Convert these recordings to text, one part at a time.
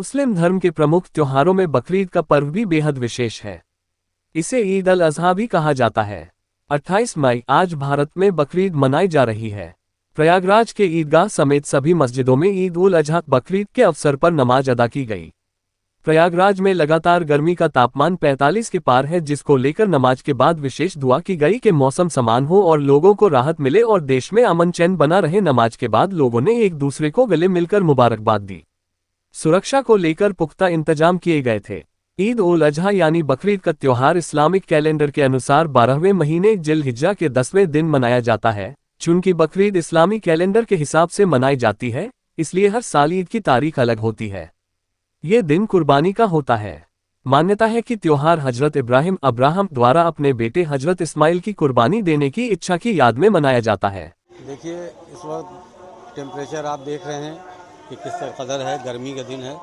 मुस्लिम धर्म के प्रमुख त्योहारों में बकरीद का पर्व भी बेहद विशेष है। इसे ईद अल अजहा भी कहा जाता है। 28 मई आज भारत में बकरीद मनाई जा रही है। प्रयागराज के ईदगाह समेत सभी मस्जिदों में ईद उल अजहा बकरीद के अवसर पर नमाज अदा की गई। प्रयागराज में लगातार गर्मी का तापमान 45 के पार है, जिसको लेकर नमाज के बाद विशेष दुआ की गई कि मौसम समान हो और लोगों को राहत मिले और देश में अमन चैन बना रहे। नमाज के बाद लोगों ने एक दूसरे को गले मिलकर मुबारकबाद दी। सुरक्षा को लेकर पुख्ता इंतजाम किए गए थे। ईद उल अजहा यानी बकरीद का त्योहार इस्लामिक कैलेंडर के अनुसार 12वें महीने जिल-हिज्जा के 10वें दिन मनाया जाता है। चूंकि बकरीद इस्लामी कैलेंडर के हिसाब से मनाई जाती है, इसलिए हर साल ईद की तारीख अलग होती है। ये दिन कुर्बानी का होता है। मान्यता है कि त्योहार हजरत इब्राहिम अब्राहम द्वारा अपने बेटे हजरत इस्माइल की कुर्बानी देने की इच्छा की याद में मनाया जाता है। देखिए, इस वक्त टेम्परेचर आप देख रहे हैं कि किस कदर है, गर्मी का दिन है।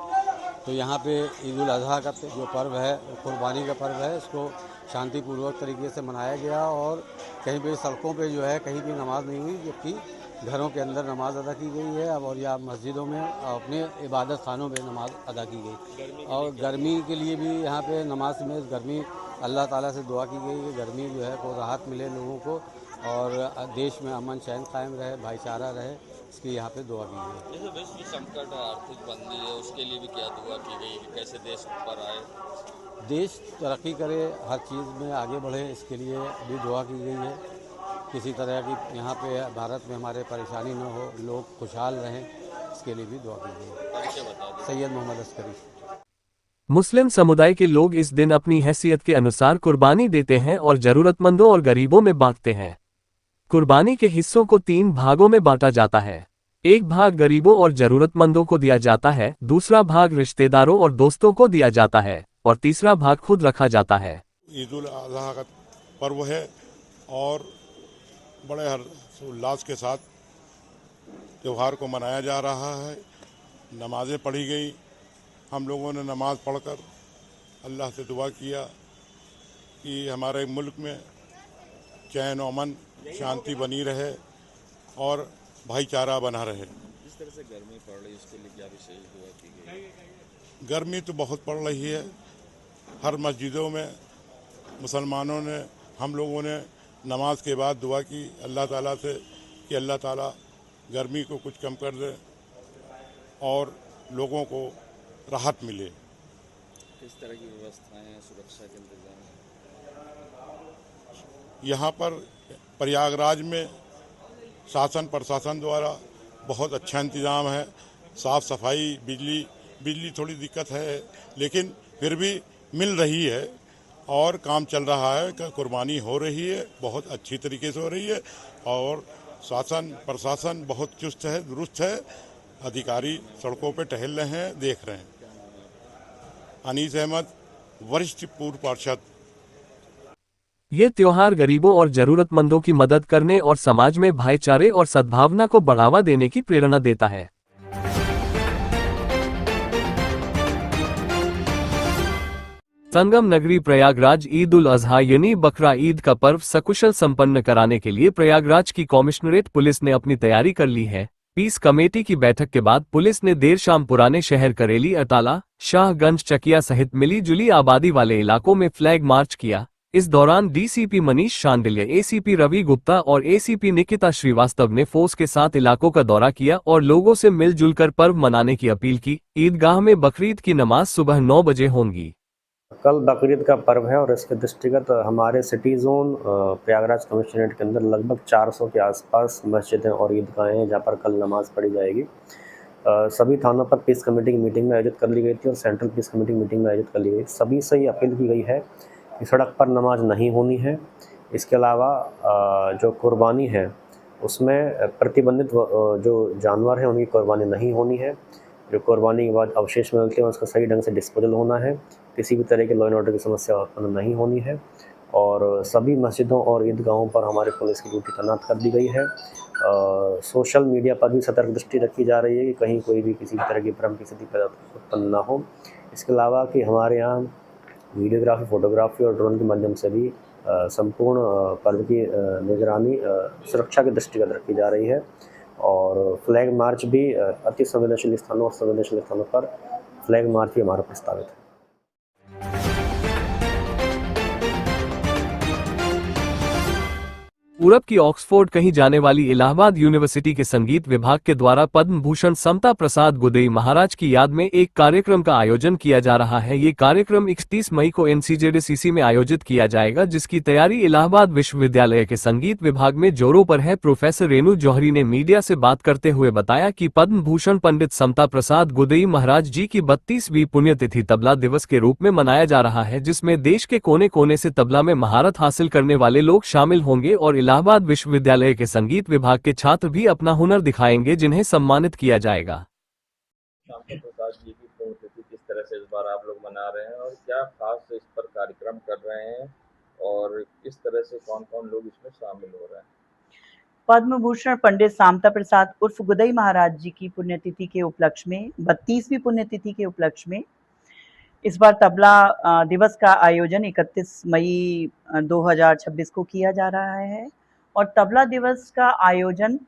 तो यहाँ पे ईद उल अजहा का जो पर्व है, कुर्बानी का पर्व है, इसको शांतिपूर्वक तरीके से मनाया गया और कहीं पे सड़कों पे जो है कहीं भी नमाज नहीं हुई, जबकि घरों के अंदर नमाज अदा की गई है और या मस्जिदों में अपने इबादत खानों में नमाज अदा की गई। और गर्मी के लिए भी यहाँ पे नमाज में गर्मी अल्लाह ताला से दुआ की गई कि गर्मी जो है को राहत मिले लोगों को और देश में अमन चैन कायम रहे, भाईचारा रहे, इसकी यहाँ पे दुआ की गई। जैसे विश्व संकट है, आर्थिक मंदी है, उसके लिए भी क्या दुआ की गई कि कैसे देश ऊपर आए? देश तरक्की करे, हर चीज़ में आगे बढ़े, इसके लिए भी दुआ की गई है। किसी तरह की यहाँ पे भारत में हमारे परेशानी न हो, लोग खुशहाल रहें, इसके लिए भी दुआ की गई। सैयद मोहम्मद अस्करी। मुस्लिम समुदाय के लोग इस दिन अपनी हैसियत के अनुसार कुर्बानी देते हैं और जरूरतमंदों और गरीबों में बांटते हैं। कुर्बानी के हिस्सों को 3 भागों में बांटा जाता है। एक भाग गरीबों और जरूरतमंदों को दिया जाता है, दूसरा भाग रिश्तेदारों और दोस्तों को दिया जाता है और तीसरा भाग खुद रखा जाता है। ईद उल अजहा का पर्व है और बड़े हर्षोल्लास के साथ त्यौहार को मनाया जा रहा है। नमाज़ें पढ़ी गई, हम लोगों ने नमाज़ पढ़कर अल्लाह से दुआ किया कि हमारे मुल्क में चैन अमन शांति बनी रहे और भाईचारा बना रहे। जिस तरह से गर्मी पड़ रही है, उसके लिए क्या विशेष दुआ की गई? गर्मी तो बहुत पड़ रही है। हर मस्जिदों में मुसलमानों ने, हम लोगों ने नमाज के बाद दुआ की अल्लाह ताला से कि अल्लाह ताला गर्मी को कुछ कम कर दे और लोगों को राहत मिले। किस तरह की व्यवस्थाएं हैं, सुरक्षा के इंतजाम? यहाँ पर प्रयागराज में शासन प्रशासन द्वारा बहुत अच्छा इंतजाम है। साफ़ सफाई, बिजली थोड़ी दिक्कत है, लेकिन फिर भी मिल रही है और काम चल रहा है। कुर्बानी हो रही है, बहुत अच्छी तरीके से हो रही है और शासन प्रशासन बहुत चुस्त है, दुरुस्त है। अधिकारी सड़कों पे टहल रहे हैं, देख रहे हैं। अनीस अहमद, वरिष्ठ पूर्व पार्षद। ये त्योहार गरीबों और जरूरतमंदों की मदद करने और समाज में भाईचारे और सद्भावना को बढ़ावा देने की प्रेरणा देता है। संगम नगरी प्रयागराज ईद उल अजहा यानी बकरा ईद का पर्व सकुशल संपन्न कराने के लिए प्रयागराज की कमिश्नरेट पुलिस ने अपनी तैयारी कर ली है। पीस कमेटी की बैठक के बाद पुलिस ने देर शाम पुराने शहर करेली, अटाला, शाहगंज, चकिया सहित मिली जुली आबादी वाले इलाकों में फ्लैग मार्च किया। इस दौरान डीसीपी मनीष शांडिल्य, एसीपी रवि गुप्ता और एसीपी निकिता श्रीवास्तव ने फोर्स के साथ इलाकों का दौरा किया और लोगों से मिलजुल कर पर्व मनाने की अपील की। ईदगाह में बकरीद की नमाज सुबह 9 बजे होगी। कल बकरीद का पर्व है और इसके दृष्टिगत हमारे सिटी जोन प्रयागराज कमिश्नरेट के अंदर लगभग 400 के आसपास मस्जिदें और ईदगाहें हैं जहाँ पर कल नमाज पढ़ी जाएगी। सभी थानों पर पीस कमेटी की मीटिंग में आयोजित कर ली गई थी और सेंट्रल पीस कमेटी की मीटिंग में आयोजित कर ली गई। सभी से ये अपील की गई है कि सड़क पर नमाज नहीं होनी है। इसके अलावा जो कुर्बानी है उसमें प्रतिबंधित जो जानवर हैं उनकी कुर्बानी नहीं होनी है। जो कुर्बानी के बाद अवशेष मिलते हैं उसका सही ढंग से डिस्पोजल होना है। किसी भी तरह के लॉ एंड ऑर्डर की समस्या उत्पन्न नहीं होनी है और सभी मस्जिदों और ईदगाहों पर हमारे पुलिस की ड्यूटी तैनात कर दी गई है। सोशल मीडिया पर भी सतर्क दृष्टि रखी जा रही है कि कहीं कोई भी किसी भी तरह की भ्रम की स्थिति पैदा उत्पन्न ना हो। इसके अलावा कि हमारे यहाँ वीडियोग्राफी, फोटोग्राफी और ड्रोन के माध्यम से भी संपूर्ण पर्व की निगरानी सुरक्षा के दृष्टिगत रखी जा रही है और फ्लैग मार्च भी अति संवेदनशील स्थानों और संवेदनशील स्थानों पर फ्लैग मार्च भी हमारा प्रस्तावित है। पूरब की ऑक्सफोर्ड कही जाने वाली इलाहाबाद यूनिवर्सिटी के संगीत विभाग के द्वारा पद्म भूषण समता प्रसाद गुदई महाराज की याद में एक कार्यक्रम का आयोजन किया जा रहा है। ये कार्यक्रम 31 मई को एनसीजेडसीसी में आयोजित किया जाएगा, जिसकी तैयारी इलाहाबाद विश्वविद्यालय के संगीत विभाग में जोरों पर है। प्रोफेसर रेणु जौहरी ने मीडिया से बात करते हुए बताया कि पद्म भूषण पंडित समता प्रसाद गुदई महाराज जी की 32वीं पुण्यतिथि तबला दिवस के रूप में मनाया जा रहा है, जिसमें देश के कोने कोने से तबला में महारत हासिल करने वाले लोग शामिल होंगे और इलाहाबाद विश्वविद्यालय के संगीत विभाग के छात्र भी अपना हुनर दिखाएंगे, जिन्हें सम्मानित किया जाएगा। समता प्रसाद जी की पुण्यतिथि किस तरह से इस बार आप लोग मना रहे हैं और क्या खास इस पर कार्यक्रम कर रहे हैं और किस तरह से कौन कौन लोग इसमें शामिल हो रहे हैं? पद्म भूषण पंडित समता प्रसाद उर्फ गुदई महाराज जी की पुण्यतिथि के उपलक्ष्य में 32वीं पुण्यतिथि के उपलक्ष्य में इस बार तबला दिवस का आयोजन 31 मई 2026 को किया जा रहा है और तबला दिवस का आयोजन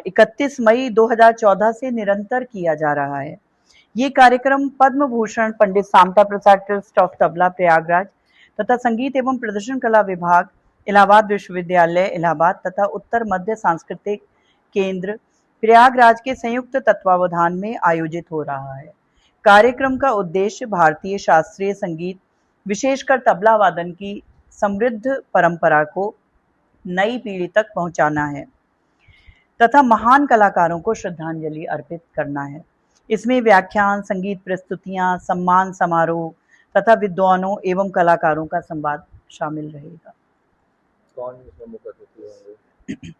31 मई 2014 से निरंतर किया जा रहा है। ये कार्यक्रम पद्म भूषण पंडित समता प्रसाद ट्रस्ट ऑफ तबला प्रयागराज तथा संगीत एवं प्रदर्शन कला विभाग इलाहाबाद विश्वविद्यालय इलाहाबाद तथा उत्तर मध्य सांस्कृतिक केंद्र प्रयागराज के संयुक्त तत्वावधान में आयोजित हो रहा है। कार्यक्रम का उद्देश्य भारतीय शास्त्रीय संगीत विशेषकर तबला वादन की समृद्ध परंपरा को नई पीढ़ी तक पहुंचाना है तथा महान कलाकारों को श्रद्धांजलि अर्पित करना है। इसमें व्याख्यान, संगीत प्रस्तुतियां, सम्मान समारोह तथा विद्वानों एवं कलाकारों का संवाद शामिल रहेगा। कौन इसमें मुख्य अतिथि होंगे?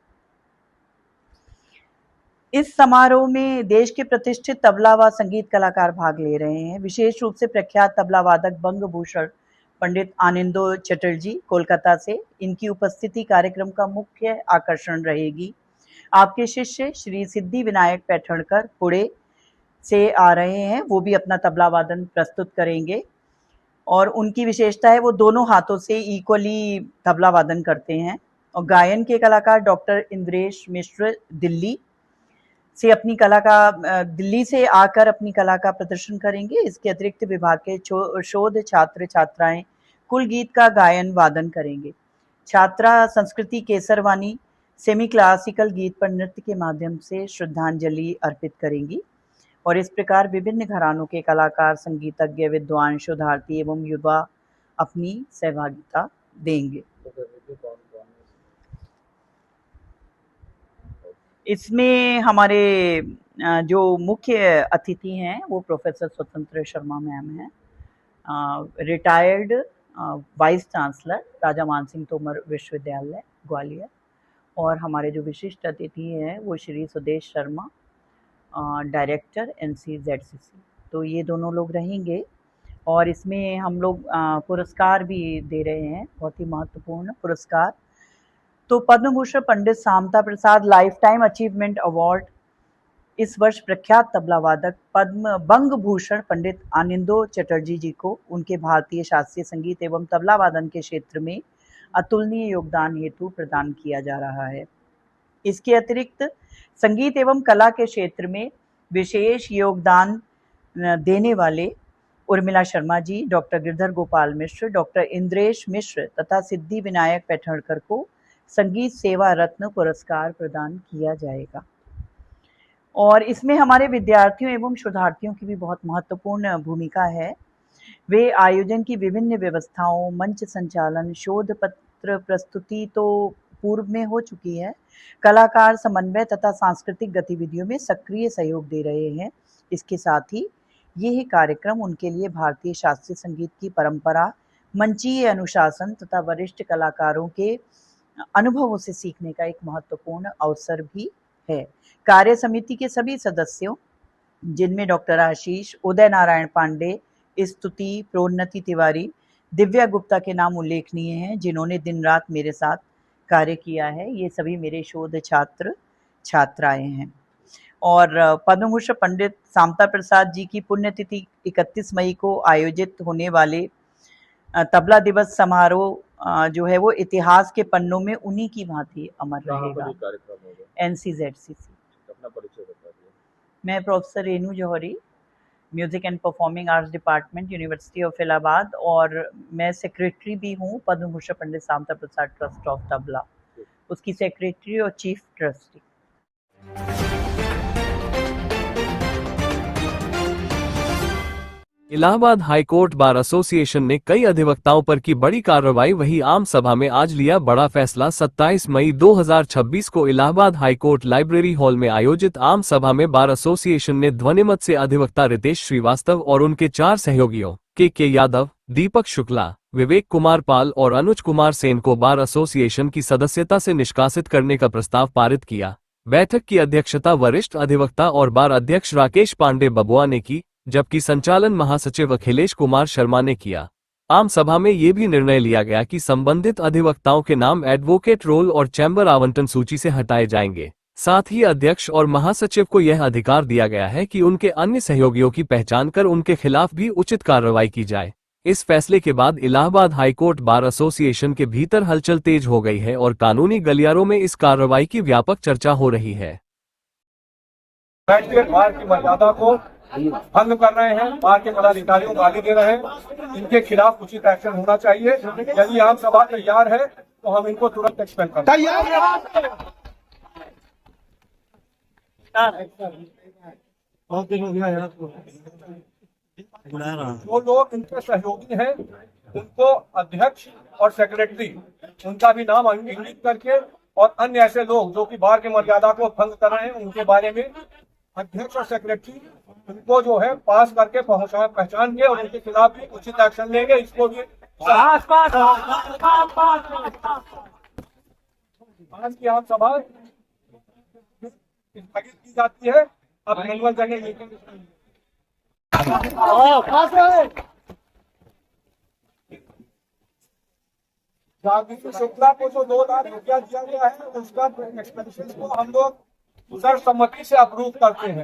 इस समारोह में देश के प्रतिष्ठित तबला व संगीत कलाकार भाग ले रहे हैं। विशेष रूप से प्रख्यात तबला वादक बंग भूषण पंडित आनंदो चटर्जी कोलकाता से, इनकी उपस्थिति कार्यक्रम का मुख्य आकर्षण रहेगी। आपके शिष्य श्री सिद्धि विनायक पैठणकर पुणे से आ रहे हैं, वो भी अपना तबला वादन प्रस्तुत करेंगे और उनकी विशेषता है वो दोनों हाथों से इक्वली तबला वादन करते हैं। और गायन के कलाकार डॉक्टर इंद्रेश मिश्र दिल्ली से आकर अपनी कला का प्रदर्शन करेंगे। इसके अतिरिक्त विभाग के शोध छात्र छात्राएं कुल गीत का गायन वादन करेंगे। छात्रा संस्कृति केसरवानी सेमी क्लासिकल गीत पर नृत्य के माध्यम से श्रद्धांजलि अर्पित करेंगी और इस प्रकार विभिन्न घरानों के कलाकार, संगीतज्ञ, विद्वान, शोधार्थी एवं युवा अपनी सहभागिता देंगे। इसमें हमारे जो मुख्य अतिथि हैं वो प्रोफेसर स्वतंत्र शर्मा मैम हैं, रिटायर्ड वाइस चांसलर राजा मानसिंह तोमर विश्वविद्यालय ग्वालियर, और हमारे जो विशिष्ट अतिथि हैं वो श्री सुदेश शर्मा, डायरेक्टर एनसीजेडसीसी। तो ये दोनों लोग रहेंगे और इसमें हम लोग पुरस्कार भी दे रहे हैं, बहुत ही महत्वपूर्ण पुरस्कार। तो पद्म भूषण पंडित समता प्रसाद लाइफ टाइम अचीवमेंट अवार्ड इस वर्ष प्रख्यात तबला वादक बंग भूषण पंडित आनंदो चटर्जी जी को उनके भारतीय शास्त्रीय संगीत एवं तबला वादन के क्षेत्र में अतुलनीय योगदान हेतु प्रदान किया जा रहा है। इसके अतिरिक्त संगीत एवं कला के क्षेत्र में विशेष योगदान देने वाले उर्मिला शर्मा जी, डॉक्टर गिरधर गोपाल मिश्र, डॉक्टर इंद्रेश मिश्र तथा सिद्धि विनायक पैठणकर को संगीत सेवा रत्न पुरस्कार प्रदान किया जाएगा। और इसमें हमारे विद्यार्थियों एवं शोधार्थियों की भी बहुत महत्वपूर्ण भूमिका है। वे आयोजन की विभिन्न व्यवस्थाओं, मंच संचालन, शोध पत्र प्रस्तुति तो पूर्व में हो चुकी है, कलाकार समन्वय तथा सांस्कृतिक गतिविधियों में सक्रिय सहयोग दे रहे हैं। इसके साथ ही यह कार्यक्रम उनके लिए भारतीय शास्त्रीय संगीत की परंपरा, मंचीय अनुशासन तथा वरिष्ठ कलाकारों के अनुभवों से सीखने का एक महत्वपूर्ण अवसर भी है। कार्य समिति के सभी सदस्यों, जिनमें डॉक्टर आशीष, उदय नारायण पांडे, स्तुति, प्रोन्नति तिवारी, दिव्या गुप्ता के नाम उल्लेखनीय हैं, जिन्होंने दिन रात मेरे साथ कार्य किया है। ये सभी मेरे शोध छात्र छात्राएं हैं। और पद्म भूषण पंडित समता प्रसाद जी की पुण्यतिथि 31 मई को आयोजित होने वाले तबला दिवस समारोह जो है वो इतिहास के पन्नों में उन्हीं की भांति अमर रहेगा। एनसीजेडसीसी। अपना परिचय बता दिए। मैं professor Renu Jauhari, music and performing arts department, university of Allahabad, और मैं सेक्रेटरी भी हूँ पद्म भूषण पंडित सामता प्रसाद ट्रस्ट ऑफ तबला, उसकी सेक्रेटरी और chief trustee. Allahabad high court bar association ने कई अधिवक्ताओं पर की बड़ी कार्रवाई, वही आम सभा में आज लिया बड़ा फैसला। 27 मई 2026 को इलाहाबाद हाईकोर्ट लाइब्रेरी हॉल में आयोजित आम सभा में बार एसोसिएशन ने ध्वनिमत से अधिवक्ता रितेश श्रीवास्तव और उनके 4 सहयोगियों के यादव, दीपक शुक्ला, विवेक कुमार पाल और अनुज कुमार सेन को बार एसोसिएशन की सदस्यता से निष्कासित करने का प्रस्ताव पारित किया। बैठक की अध्यक्षता वरिष्ठ अधिवक्ता और बार अध्यक्ष राकेश पांडे बबुआ ने की, जबकि संचालन महासचिव अखिलेश कुमार शर्मा ने किया। आम सभा में ये भी निर्णय लिया गया कि संबंधित अधिवक्ताओं के नाम एडवोकेट रोल और चैम्बर आवंटन सूची से हटाए जाएंगे। साथ ही अध्यक्ष और महासचिव को यह अधिकार दिया गया है कि उनके अन्य सहयोगियों की पहचान कर उनके खिलाफ भी उचित कार्रवाई की जाए। इस फैसले के बाद इलाहाबाद हाईकोर्ट बार एसोसिएशन के भीतर हलचल तेज हो गई है और कानूनी गलियारों में इस कार्रवाई की व्यापक चर्चा हो रही है। बार की मर्यादा को भंग कर रहे हैं, बार के पदाधिकारियों को गाली दे रहे हैं, इनके खिलाफ उचित एक्शन होना चाहिए। यदि आम सभा तैयार है तो हम इनको तुरंत एक्सपेल करें। बहुत दिन हो गया यार, जो लोग इनके सहयोगी हैं उनको अध्यक्ष और सेक्रेटरी उनका भी नाम इंगित करके, और अन्य ऐसे लोग जो कि बार की मर्यादा को भंग कर रहे हैं उनके बारे में अध्यक्ष और सेक्रेटरी उनको जो है पास करके पहचान के और उनके खिलाफ भी उचित एक्शन लेंगे। इसको भी आज की आम सभा स्थगित की जाती है। अब एनुअल जनरल मीटिंग राजनीति शुक्ला को जो 2 लाख रुपया दिया गया है उसका एक्सपेंसेस को हम लोग सर्वसम्मति से अप्रूव करते हैं।